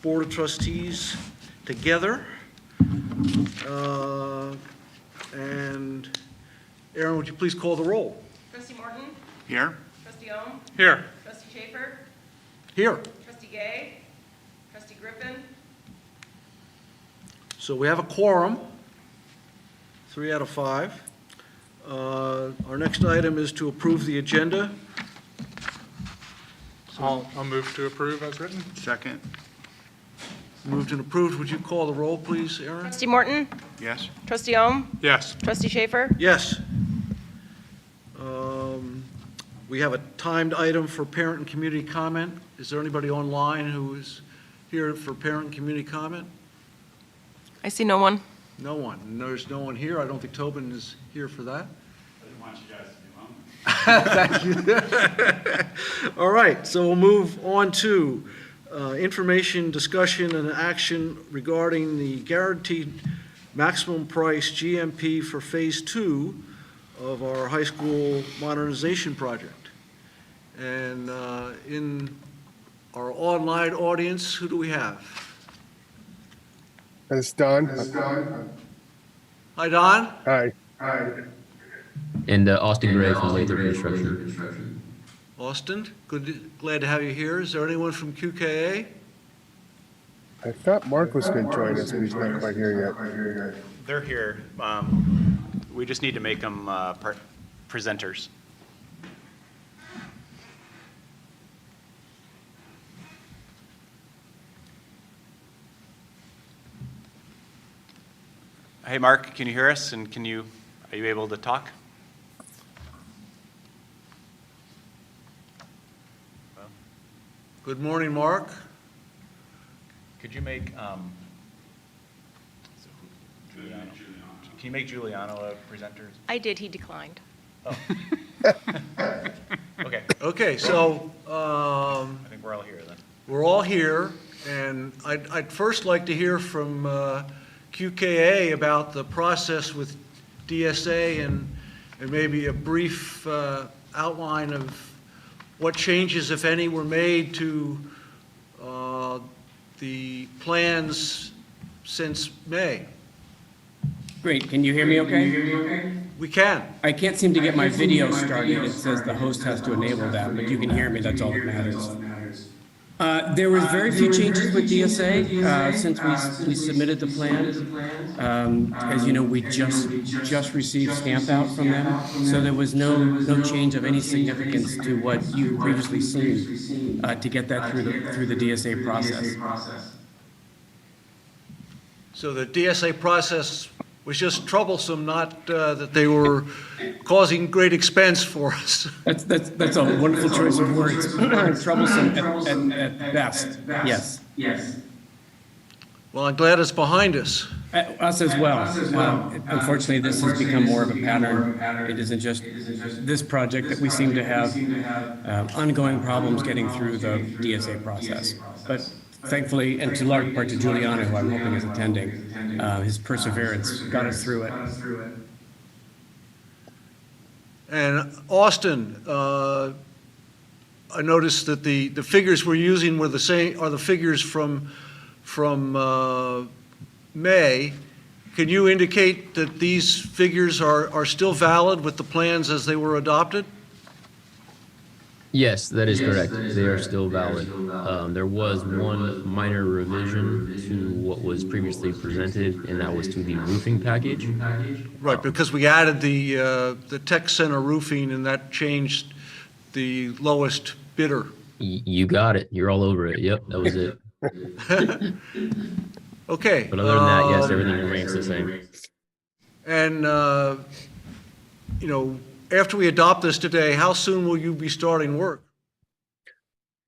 Board of Trustees together. And Aaron, would you please call the roll? Trustee Morton? Here. Trustee Ohm? Here. Trustee Schaefer? Here. Trustee Gay? Trustee Griffin? So we have a quorum, 3 out of 5. Our next item is to approve the agenda. I'll move to approve as written. Second. Moved and approved. Would you call the roll, please, Aaron? Trustee Morton? Yes. Trustee Ohm? Yes. Trustee Schaefer? Yes. We have a timed item for parent and community comment. Is there anybody online who is here for parent and community comment? I see no one. No one. There's no one here. I don't think Tobin is here for that. I didn't want you guys to be home. Thank you. All right, so we'll move on to information, discussion, and action regarding the guaranteed maximum price GMP for Phase 2 of our high school modernization project. And in our online audience, who do we have? It's Don. Hi, Don. Hi. And Austin Gray from Reproduction. Austin, glad to have you here. Is there anyone from QKA? I thought Mark was going to join us, but he's not quite here yet. They're here. We just need to make them presenters. Hey, Mark, can you hear us? And are you able to talk? Good morning, Mark. Could you make Giuliano? Can you make Giuliano a presenter? I did, he declined. Oh. Okay. Okay, so I think we're all here then. we're all here, and I'd first like to hear from QKA about the process with DSA and maybe a brief outline of what changes, if any, were made to the plans since May. Great, can you hear me okay? We can. I can't seem to get my video started. It says the host has to enable that, but you can hear me, that's all that matters. There was very few changes with DSA since we submitted the plan. As you know, we just received stamp out from them, so there was no change of any significance to what you've previously seen to get that through the DSA process. So the DSA process was just troublesome, not that they were causing great expense for us. That's a wonderful choice of words. Troublesome at best. Yes. Well, I'm glad it's behind us. Us as well. Unfortunately, this has become more of a pattern. It isn't just this project that we seem to have ongoing problems getting through the DSA process. But thankfully, and to large part to Giuliano, who I'm hoping is attending, his perseverance got us through it. And Austin, I noticed that the figures we're using were the same, are the figures from May. Can you indicate that these figures are still valid with the plans as they were adopted? Yes, that is correct. They are still valid. There was one minor revision to what was previously presented, and that was to the roofing package. Right, because we added the tech center roofing, and that changed the lowest bidder. You got it. You're all over it. Yep, that was it. Okay. But other than that, yes, everything remains the same. And, after we adopt this today, how soon will you be starting work?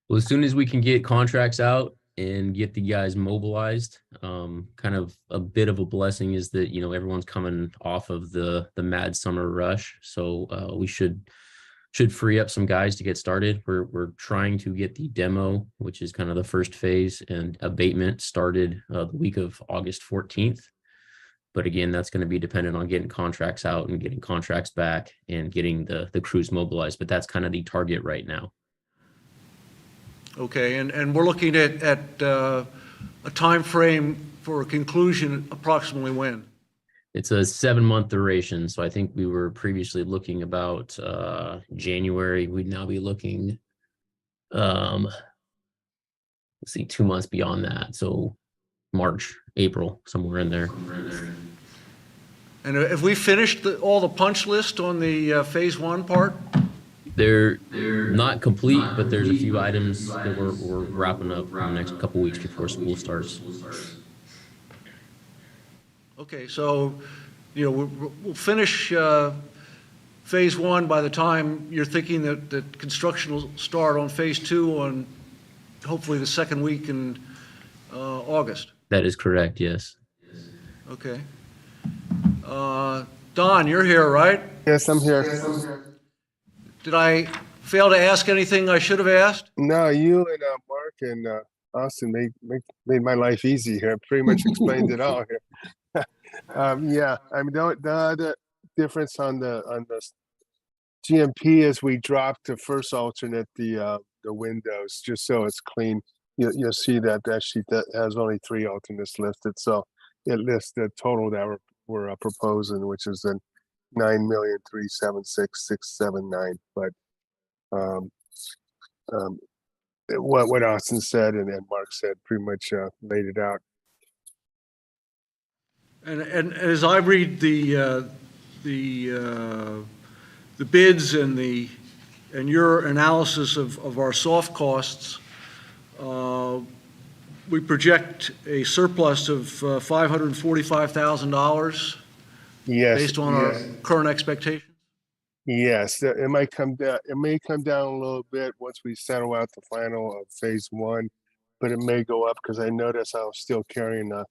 Well, as soon as we can get contracts out and get the guys mobilized, kind of a bit of a blessing is that, everyone's coming off of the mad summer rush. So we should free up some guys to get started. We're trying to get the demo, which is kind of the first phase, and abatement started the week of August 14th. But again, that's going to be dependent on getting contracts out and getting contracts back and getting the crews mobilized. But that's kind of the target right now. Okay, and we're looking at a time frame for a conclusion approximately when? It's a 7-month duration, so I think we were previously looking about January. We'd now be looking, let's see, 2 months beyond that. So March, April, somewhere in there. And have we finished all the punch list on the phase one part? They're not complete, but there's a few items that we're wrapping up in the next couple weeks before school starts. Okay, so, we'll finish phase one by the time you're thinking that construction will start on phase two on hopefully the second week in August. That is correct, yes. Okay. Don, you're here, right? Yes, I'm here. Did I fail to ask anything I should have asked? No, you and Mark and Austin made my life easy here. Pretty much explained it all here. Yeah, I mean, the other difference on the GMP is we dropped the first alternate, the windows, just so it's clean. You'll see that sheet that has only 3 alternates listed, so it lists the total that we're proposing, which is the 9,376,679. But what Austin said and Mark said pretty much laid it out. And as I read the bids and your analysis of our soft costs, we project a surplus of $545,000 Yes. based on our current expectations. Yes, it might come down. It may come down a little bit once we settle out the final of phase one, but it may go up because I notice I was still carrying a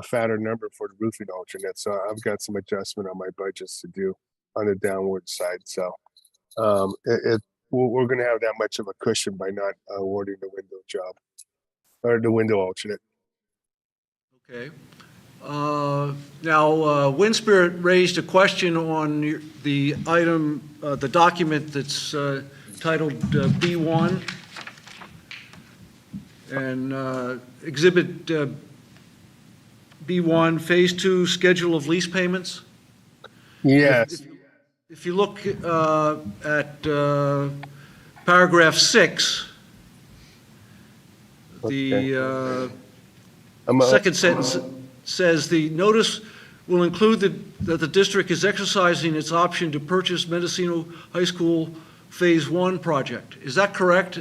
fatter number for the roofing alternate. So I've got some adjustment on my budgets to do on the downward side. So we're going to have that much of a cushion by not awarding the window job or the window alternate. Okay. Now, Windspirit raised a question on the item, the document that's titled B1 and Exhibit B1, Phase 2, Schedule of Lease Payments. Yes. If you look at paragraph 6, the second sentence says the notice will include that the district is exercising its option to purchase Mendocino High School Phase 1 project. Is that correct?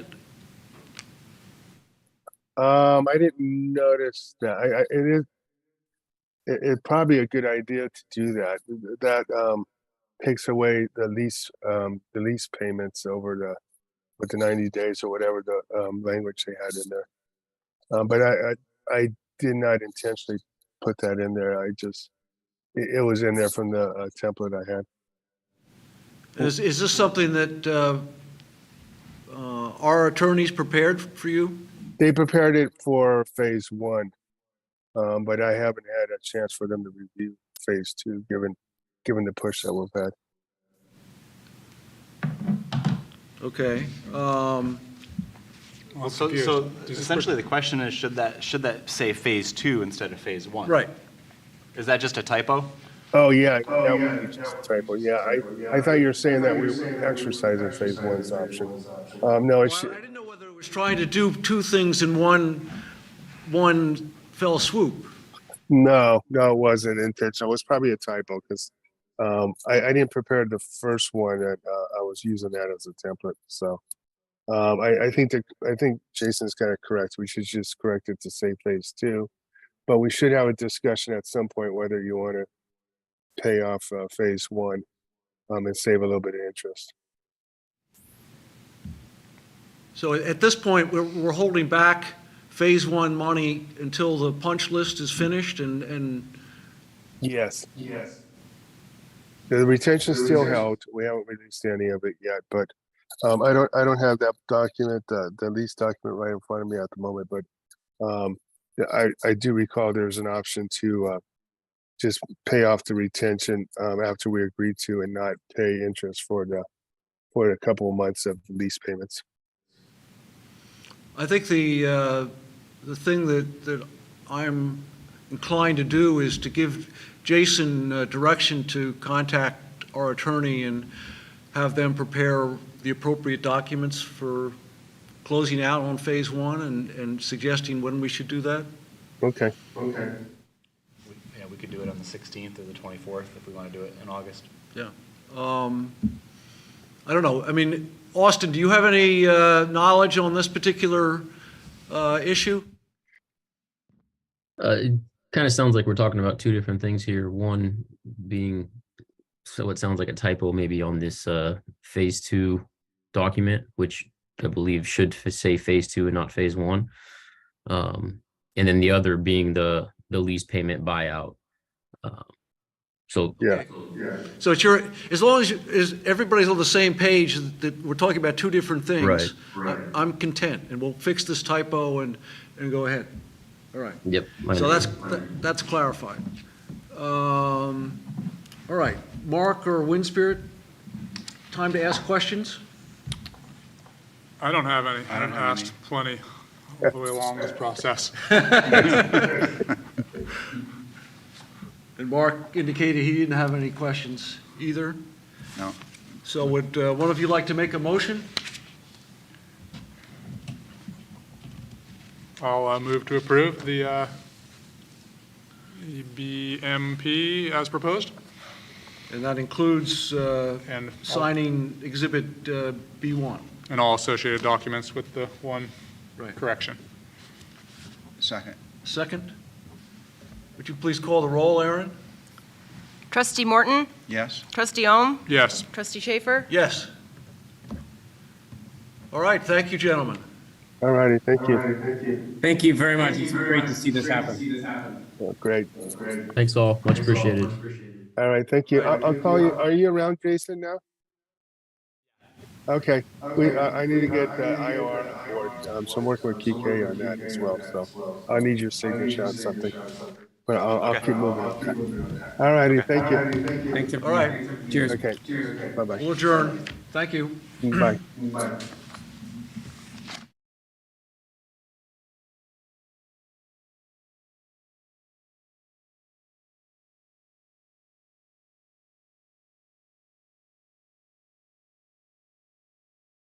I didn't notice that. It's probably a good idea to do that. That takes away the lease payments over with the 90 days or whatever the language they had in there. But I did not intentionally put that in there. It was in there from the template I had. Is this something that our attorneys prepared for you? They prepared it for phase 1, but I haven't had a chance for them to review phase 2, given the push that we've had. Okay. I'm So confused. essentially the question is, should that say phase 2 instead of phase 1? Right. Is that just a typo? Oh yeah, that would be just a typo. Yeah, I thought you were saying that we were exercising phase 1's option. No, I didn't know whether it was trying to do two things in one fell swoop. No, it wasn't intentional. It was probably a typo because I didn't prepare the first one that I was using that as a template. So I think Jason's kind of correct. We should just correct it to say phase 2, but we should have a discussion at some point whether you want to pay off phase 1 and save a little bit of interest. So at this point, we're holding back phase 1 money until the punch list is finished and Yes. The retention still held. We haven't released any of it yet, but I don't have that document, the lease document right in front of me at the moment, but I do recall there's an option to just pay off the retention after we agreed to and not pay interest for a couple of months of lease payments. I think the thing that I'm inclined to do is to give Jason direction to contact our attorney and have them prepare the appropriate documents for closing out on Phase 1 and suggesting when we should do that. Okay. Yeah, we could do it on the 16th or the 24th if we want to do it in August. Yeah. I don't know. I mean, Austin, do you have any knowledge on this particular issue? It kind of sounds like we're talking about two different things here. One being, so it sounds like a typo maybe on this Phase 2 document, which I believe should say Phase 2 and not Phase 1. And then the other being the lease payment buyout. So Yeah. So it's your, as long as everybody's on the same page, that we're talking about two different things. Right. I'm content, and we'll fix this typo and go ahead. All right. yep. So that's clarified. All right, Mark or Windspirit, time to ask questions? I don't have any. I've asked plenty all the way along this process. And Mark indicated he didn't have any questions either. No. So would one of you like to make a motion? I'll move to approve the BMP as proposed. And that includes And signing Exhibit B1. and all associated documents with the one Right. correction. Second. Second? Would you please call the roll, Aaron? Trustee Morton? Yes. Trustee Ohm? Yes. Trustee Schaefer? Yes. All right, thank you, gentlemen. All righty. Thank you. Thank you very much. It's great to see this happen. Oh, great. Thanks all. Much appreciated. All right. Thank you. I'll call you. Are you around, Jason, now? Okay. I need to get IOR on board. So I'm working with KK on that as well. So I need your signature on something. But I'll keep moving. Okay. All righty. Thank you. Thanks, All right, Cheers. Okay. Bye-bye. we'll adjourn. Thank you. Bye.